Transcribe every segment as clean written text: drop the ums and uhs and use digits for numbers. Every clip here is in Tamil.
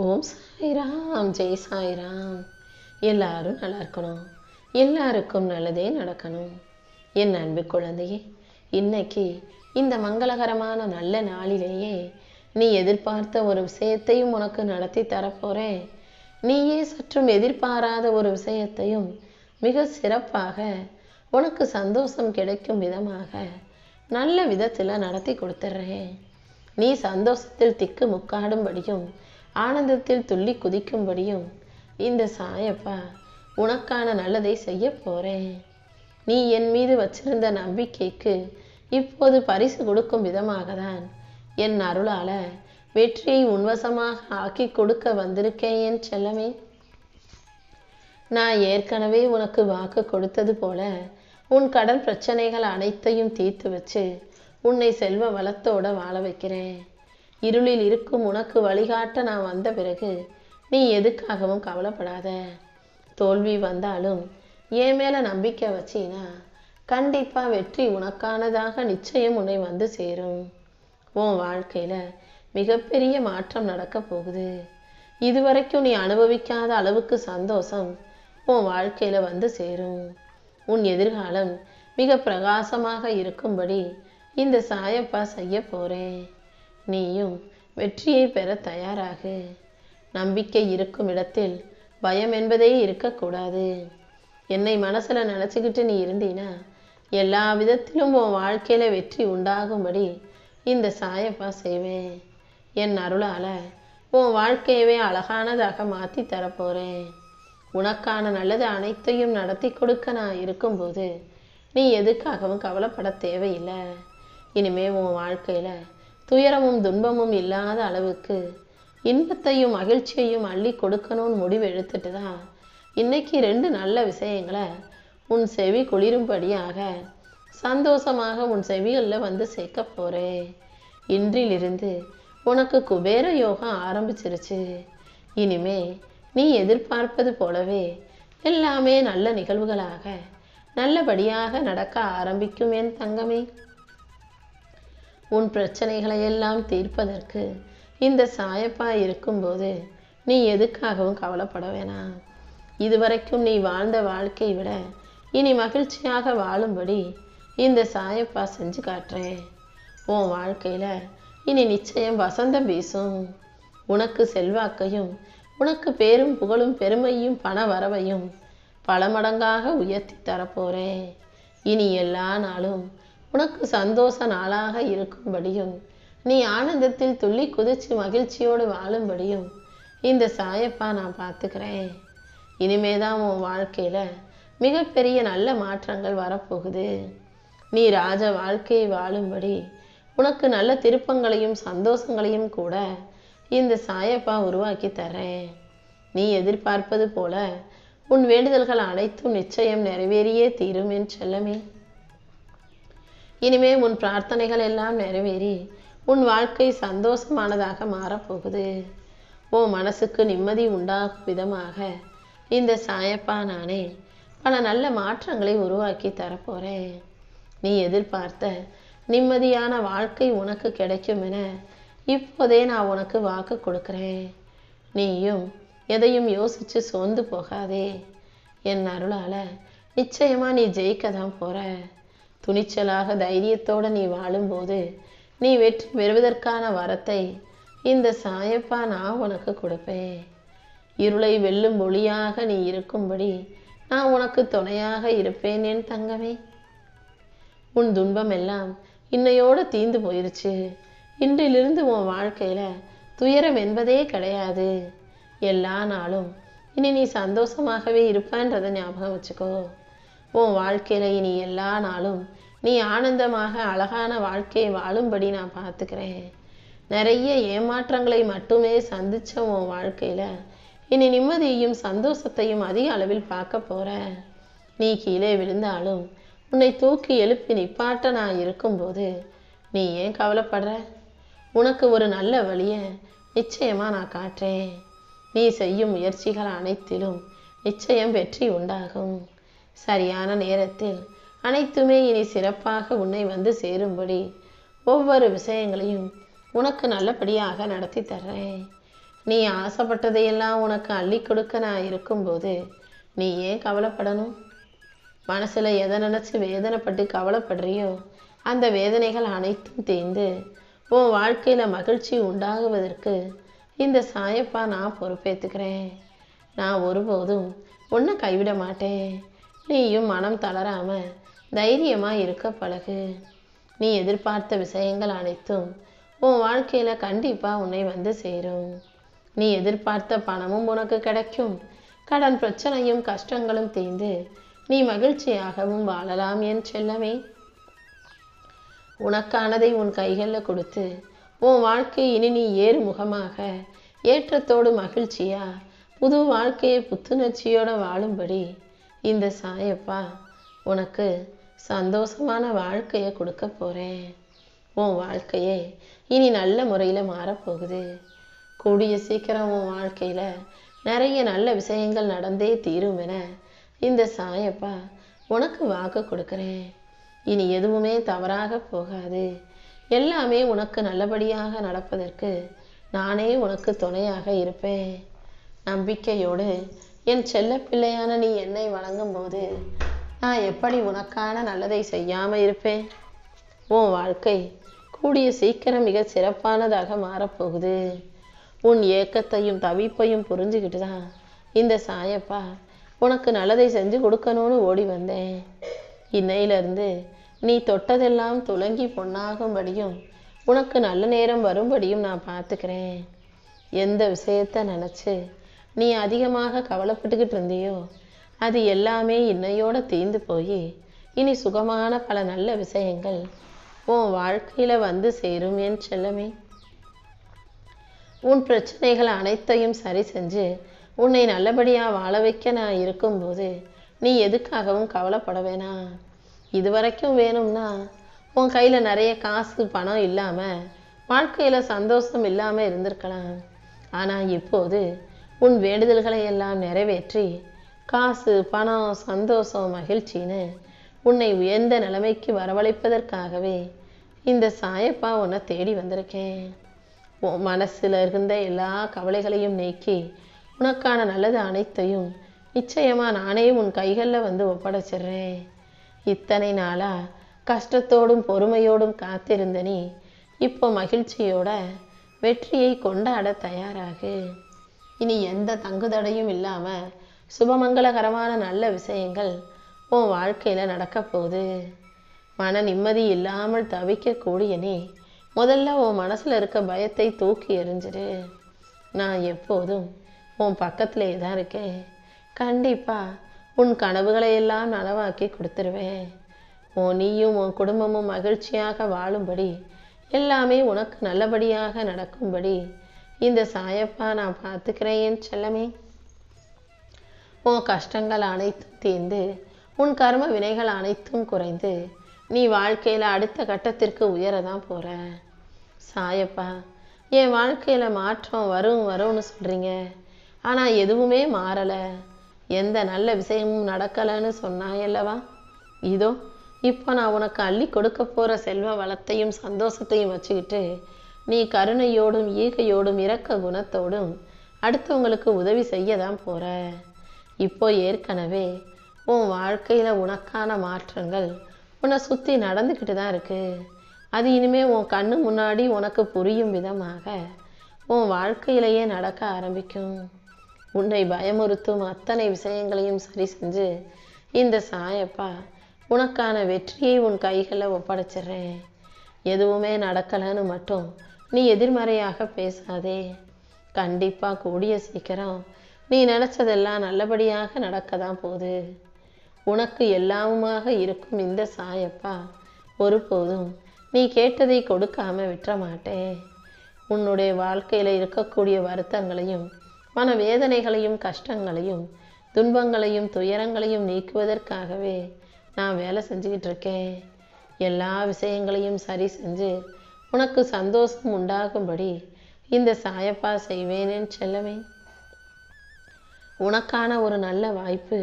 ஓம் சாய்ராம், ஜெய் சாய்ராம். எல்லாரும் நல்லா இருக்கணும், எல்லாருக்கும் நல்லதே நடக்கணும். என் அன்பு குழந்தையே, இன்னைக்கு இந்த மங்களகரமான நல்ல நாளிலேயே நீ எதிர்பார்த்த ஒரு விஷயத்தையும் உனக்கு நடத்தி தரப்போறேன். நீயே சற்றும் எதிர்பாராத ஒரு விஷயத்தையும் மிக சிறப்பாக உனக்கு சந்தோஷம் கிடைக்கும் விதமாக நல்ல விதத்தில் நடத்தி கொடுத்துட்றேன். நீ சந்தோஷத்தில் திக்கு முக்காடும்படியும் ஆனந்தத்தில் துள்ளி குதிக்கும்படியும் இந்த சாயப்பா உனக்கான நல்லதை செய்ய போறேன். நீ என் மீது வச்சிருந்த நம்பிக்கைக்கு இப்போது பரிசு கொடுக்கும் விதமாக தான் என் அருளால வெற்றியை உன்வசமாக ஆக்கி கொடுக்க வந்திருக்கேன் என் செல்லமே. நான் ஏற்கனவே உனக்கு வாக்கு கொடுத்தது போல உன் கடன் பிரச்சனைகள் அனைத்தையும் தீர்த்து வச்சு உன்னை செல்வ வளத்தோட வாழ வைக்கிறேன். இருளில் இருக்கும் உனக்கு வழிகாட்ட நான் வந்த பிறகு நீ எதுக்காகவும் கவலைப்படாத. தோல்வி வந்தாலும் என் மேல நம்பிக்கை வச்சினா கண்டிப்பா வெற்றி உனக்கானதாக நிச்சயம் உன்னை வந்து சேரும். உன் வாழ்க்கையில மிகப்பெரிய மாற்றம் நடக்க போகுது. இதுவரைக்கும் நீ அனுபவிக்காத அளவுக்கு சந்தோஷம் உன் வாழ்க்கையில வந்து சேரும். உன் எதிர்காலம் மிக பிரகாசமாக இருக்கும்படி இந்த சாயப்பா செய்ய போறேன். நீயும் வெற்றியை பெற தயாராகு. நம்பிக்கை இருக்கும் இடத்தில் பயம் என்பதே இருக்கக்கூடாது. என்னை மனசுல நினைச்சுக்கிட்டு நீ இருந்தீனா எல்லா விதத்திலும் உன் வாழ்க்கையில வெற்றி உண்டாகும்படி இந்த சாயப்பா செய்வேன். என் அருளால உன் வாழ்க்கையவே அழகானதாக மாற்றி தரப்போறேன். உனக்கான நல்லது அனைத்தையும் நடத்தி கொடுக்க நான் இருக்கும்போது நீ எதுக்காகவும் கவலைப்பட தேவையில்லை. இனிமே உன் வாழ்க்கையில துயரமும் துன்பமும் இல்லாத அளவுக்கு இன்பத்தையும் மகிழ்ச்சியையும் அள்ளி கொடுக்கணும்னு முடிவு எடுத்துட்டு தான் இன்னைக்கு 2 நல்ல விஷயங்களை உன் செவி குளிரும்படியாக சந்தோஷமாக உன் செவிகளில் வந்து சேர்க்க போறேன். இன்றிலிருந்து உனக்கு குபேர யோகம் ஆரம்பிச்சிருச்சு. இனிமே நீ எதிர்பார்ப்பது போலவே எல்லாமே நல்ல நிகழ்வுகளாக நல்லபடியாக நடக்க ஆரம்பிக்கும் என் தங்கமே. உன் பிரச்சனைகளை எல்லாம் தீர்ப்பதற்கு இந்த சாயப்பா இருக்கும்போது நீ எதுக்காகவும் கவலைப்பட வேணாம். இதுவரைக்கும் நீ வாழ்ந்த வாழ்க்கையை விட இனி மகிழ்ச்சியாக வாழும்படி இந்த சாயப்பா செஞ்சு காட்டுறேன். உன் வாழ்க்கையில இனி நிச்சயம் வசந்தம் வீசும். உனக்கு செல்வாக்கையும் உனக்கு பேரும் புகழும் பெருமையும் பண வரவையும் பல மடங்காக உயர்த்தி தரப்போறேன். இனி எல்லா நாளும் உனக்கு சந்தோஷ நாளாக இருக்கும்படியும் நீ ஆனந்தத்தில் துள்ளி குதிச்சு மகிழ்ச்சியோடு வாழும்படியும் இந்த சாயப்பா நான் பார்த்துக்கிறேன். இனிமேதான் உன் வாழ்க்கையில மிகப்பெரிய நல்ல மாற்றங்கள் வரப்போகுது. நீ ராஜ வாழ்க்கையை வாழும்படி உனக்கு நல்ல திருப்பங்களையும் சந்தோஷங்களையும் கூட இந்த சாயப்பா உருவாக்கி தரேன். நீ எதிர்பார்ப்பது போல உன் வேண்டுதல்கள் அனைத்தும் நிச்சயம் நிறைவேறியே தீரும் என் செல்லமே. இனிமே உன் பிரார்த்தனைகள் எல்லாம் நிறைவேறி உன் வாழ்க்கை சந்தோஷமானதாக மாறப்போகுது. உன் மனசுக்கு நிம்மதி உண்டாகும் விதமாக இந்த சாயப்பா நானே பல நல்ல மாற்றங்களை உருவாக்கி தரப்போறேன். நீ எதிர்பார்த்த நிம்மதியான வாழ்க்கை உனக்கு கிடைக்கும் என இப்போதே நான் உனக்கு வாக்கு கொடுக்கிறேன். நீயும் எதையும் யோசிச்சு சோர்ந்து போகாதே. என் அருளால நிச்சயமா நீ ஜெயிக்க தான் போற. துணிச்சலாக தைரியத்தோட நீ வாழும்போது நீ வெற்றி பெறுவதற்கான வரத்தை இந்த சாயப்பா நான் உனக்கு கொடுப்பேன். இருளை வெல்லும் ஒளியாக நீ இருக்கும்படி நான் உனக்கு துணையாக இருப்பேன் என் தங்கமே. உன் துன்பம் எல்லாம் இன்னையோட தீந்து போயிருச்சு. இன்றிலிருந்து உன் வாழ்க்கையில துயரம் என்பதே கிடையாது. எல்லா நாளும் இனி நீ சந்தோஷமாகவே இருப்பன்றதை ஞாபகம் வச்சுக்கோ. உன் வாழ்க்கையில இனி எல்லா நாளும் நீ ஆனந்தமாக அழகான வாழ்க்கையை வாழும்படி நான் பார்த்துக்கிறேன். நிறைய ஏமாற்றங்களை மட்டுமே சந்திச்ச உன் வாழ்க்கையில இனி நிம்மதியையும் சந்தோஷத்தையும் அதிக அளவில் பார்க்க போற. நீ கீழே விழுந்தாலும் உன்னை தூக்கி எழுப்பி நிப்பாட்ட நான் இருக்கும்போது நீ ஏன் கவலைப்படுற? உனக்கு ஒரு நல்ல வழியை நிச்சயமா நான் காட்டுறேன். நீ செய்யும் முயற்சிகள் அனைத்திலும் நிச்சயம் வெற்றி உண்டாகும். சரியான நேரத்தில் அனைத்துமே இனி சிறப்பாக உன்னை வந்து சேரும்படி ஒவ்வொரு விஷயங்களையும் உனக்கு நல்லபடியாக நடத்தி தர்றேன். நீ ஆசைப்பட்டதையெல்லாம் உனக்கு அள்ளி கொடுக்க நான் இருக்கும்போது நீ ஏன் கவலைப்படணும்? மனசுல எதை நினைச்சு வேதனைப்பட்டு கவலைப்படுறியோ அந்த வேதனைகள் அனைத்தும் தீர்ந்து உன் வாழ்க்கையில மகிழ்ச்சி உண்டாகுவதற்கு இந்த சாயப்பா நான் பொறுப்பேற்றுக்கிறேன். நான் ஒருபோதும் உன்னை கைவிட மாட்டேன். நீயும் மனம் தளராம தைரியமா இருக்க பழகு. நீ எதிர்பார்த்த விஷயங்கள் அனைத்தும் உன் வாழ்க்கையில கண்டிப்பா உன்னை வந்து சேரும். நீ எதிர்பார்த்த பணமும் உனக்கு கிடைக்கும். கடன் பிரச்சனையும் கஷ்டங்களும் தீர்ந்து நீ மகிழ்ச்சியாகவும் வாழலாம் என் செல்லமே. உனக்கானதை உன் கைகளில் கொடுத்து உன் வாழ்க்கை இனி நீ ஏறுமுகமாக ஏற்றத்தோடு மகிழ்ச்சியா புது வாழ்க்கையை புத்துணர்ச்சியோட வாழும்படி இந்த சாயப்பா உனக்கு சந்தோஷமான வாழ்க்கையை கொடுக்க போறேன். உன் வாழ்க்கையே இனி நல்ல முறையில் மாறப்போகுது. கூடிய சீக்கிரம் உன் வாழ்க்கையில நிறைய நல்ல விஷயங்கள் நடந்தே தீரும் என இந்த சாயப்பா உனக்கு வாக்கு கொடுக்கிறேன். இனி எதுவுமே தவறாக போகாது. எல்லாமே உனக்கு நல்லபடியாக நடப்பதற்கு நானே உனக்கு துணையாக இருப்பேன். நம்பிக்கையோடு என் செல்ல பிள்ளையான நீ என்னை வணங்கும் போது நான் எப்படி உனக்கான நல்லதை செய்யாம இருப்பேன்? உன் வாழ்க்கை கூடிய சீக்கிரம் மிக சிறப்பானதாக மாறப்போகுது. உன் ஏக்கத்தையும் தவிப்பையும் புரிஞ்சுக்கிட்டு தான் இந்த சாயப்பா உனக்கு நல்லதை செஞ்சு கொடுக்கணும்னு ஓடி வந்தேன். இன்னையிலிருந்து நீ தொட்டதெல்லாம் துலங்கி பொன்னாகும்படியும் உனக்கு நல்ல நேரம் வரும்படியும் நான் பார்த்துக்கிறேன். எந்த விஷயத்த நினச்சி நீ அதிகமாக கவலைப்பட்டுக்கிட்டு இருந்தியோ அது எல்லாமே இன்னையோட தீர்ந்து போய் இனி சுகமான பல நல்ல விஷயங்கள் உன் வாழ்க்கையில் வந்து சேரும் என் செல்லமே. உன் பிரச்சனைகள் அனைத்தையும் சரி செஞ்சு உன்னை நல்லபடியாக வாழ வைக்க நான் இருக்கும்போது நீ எதுக்காகவும் கவலைப்பட வேணாம். இதுவரைக்கும் வேணும்னா உன் கையில் நிறைய காசு பணம் இல்லாமல் வாழ்க்கையில் சந்தோஷம் இல்லாமல் இருந்திருக்கலாம். ஆனால் இப்போது உன் வேண்டுதல்களை எல்லாம் நிறைவேற்றி காசு பணம் சந்தோஷம் மகிழ்ச்சின்னு உன்னை உயர்ந்த நிலைமைக்கு வரவழைப்பதற்காகவே இந்த சாயப்பா உன்னை தேடி வந்திருக்கேன். உன் மனசில் இருந்த எல்லா கவலைகளையும் நீக்கி உனக்கான நல்லது அனைத்தையும் நிச்சயமா நானே உன் கைகளில் வந்து ஒப்படைச்சிடுறேன். இத்தனை நாளா கஷ்டத்தோடும் பொறுமையோடும் காத்திருந்த நீ இப்போ மகிழ்ச்சியோட வெற்றியை கொண்டாட தயாராகு. இனி எந்த தங்குதடையும் இல்லாம சுபமங்களகரமான நல்ல விஷயங்கள் உன் வாழ்க்கையில நடக்க போகுது. மன நிம்மதி இல்லாமல் தவிக்கக்கூடிய நீ முதல்ல உன் மனசுல இருக்க பயத்தை தூக்கி எறிஞ்சிரு. நான் எப்போதும் உன் பக்கத்திலே தான் இருக்கேன். கண்டிப்பா உன் கனவுகளை எல்லாம் நனவாக்கி கொடுத்துருவேன். நீயும் உன் குடும்பமும் மகிழ்ச்சியாக வாழும்படி எல்லாமே உனக்கு நல்லபடியாக நடக்கும்படி இந்த சாயப்பா நான் பார்த்துக்கிறேன் என் செல்லமே. உன் கஷ்டங்கள் அனைத்தும் தீர்ந்து உன் கர்ம வினைகள் அனைத்தும் குறைந்து நீ வாழ்க்கையில் அடுத்த கட்டத்திற்கு உயரதான் போற. சாயப்பா என் வாழ்க்கையில் மாற்றம் வரும்னு சொல்கிறீங்க. ஆனால் எதுவுமே மாறலை, எந்த நல்ல விஷயமும் நடக்கலைன்னு சொன்னாயல்லவா? இதோ இப்போ நான் உனக்கு அள்ளி கொடுக்க போகிற செல்வ வளத்தையும் சந்தோஷத்தையும் வச்சுக்கிட்டு நீ கருணையோடும் ஈகையோடும் இரக்க குணத்தோடும் அடுத்தவங்களுக்கு உதவி செய்ய தான் போகிற. இப்போ ஏற்கனவே உன் வாழ்க்கையில் உனக்கான மாற்றங்கள் உன்னை சுற்றி நடந்துக்கிட்டு தான் இருக்குது. அது இனிமேல் உன் கண்ணு முன்னாடி உனக்கு புரியும் விதமாக உன் வாழ்க்கையிலேயே நடக்க ஆரம்பிக்கும். உன்னை பயமுறுத்தும் அத்தனை விஷயங்களையும் சரி செஞ்சு இந்த சாயப்பா உனக்கான வெற்றியை உன் கைகளில் ஒப்படைச்சிடுறேன். எதுவுமே நடக்கலைன்னு மட்டும் நீ எதிர்மறையாக பேசாதே. கண்டிப்பாக கூடிய சீக்கிரம் நீ நினச்சதெல்லாம் நல்லபடியாக நடக்க தான் போகுது. உனக்கு எல்லாமுமாக இருக்கும் இந்த சாயப்பா ஒருபோதும் நீ கேட்டதை கொடுக்காம விட்டுற மாட்டேன். உன்னுடைய வாழ்க்கையில் இருக்கக்கூடிய வருத்தங்களையும் மனவேதனைகளையும் கஷ்டங்களையும் துன்பங்களையும் துயரங்களையும் நீக்குவதற்காகவே நான் வேலை செஞ்சுக்கிட்டு இருக்கேன். எல்லா விஷயங்களையும் சரி செஞ்சு உனக்கு சந்தோஷம் உண்டாகும்படி இந்த சாயப்பா செய்வேனேன்னு செல்லவே. உனக்கான ஒரு நல்ல வாய்ப்பு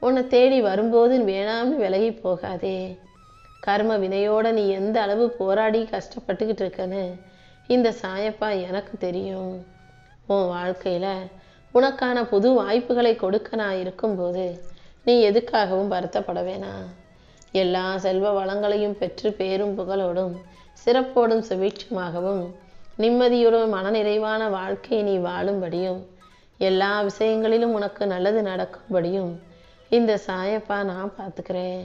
உன்னை தேடி வரும்போது வேணாம்னு விலகி போகாதே. கர்ம வினையோட நீ எந்த அளவு போராடி கஷ்டப்பட்டுக்கிட்டு இருக்கன்னு இந்த சாயப்பா எனக்கு தெரியும். உன் வாழ்க்கையில் உனக்கான புது வாய்ப்புகளை கொடுக்க நான் இருக்கும்போது நீ எதுக்காகவும் வருத்தப்பட வேணாம். எல்லா செல்வ வளங்களையும் பெற்று பேரும் புகழோடும் சிறப்போடும் சுபீட்சமாகவும் நிம்மதியோடும் மனநிறைவான வாழ்க்கையை நீ வாழும்படியும் எல்லா விஷயங்களிலும் உனக்கு நல்லது நடக்கும்படியும் இந்த சாயப்பா நான் பார்த்துக்கிறேன்.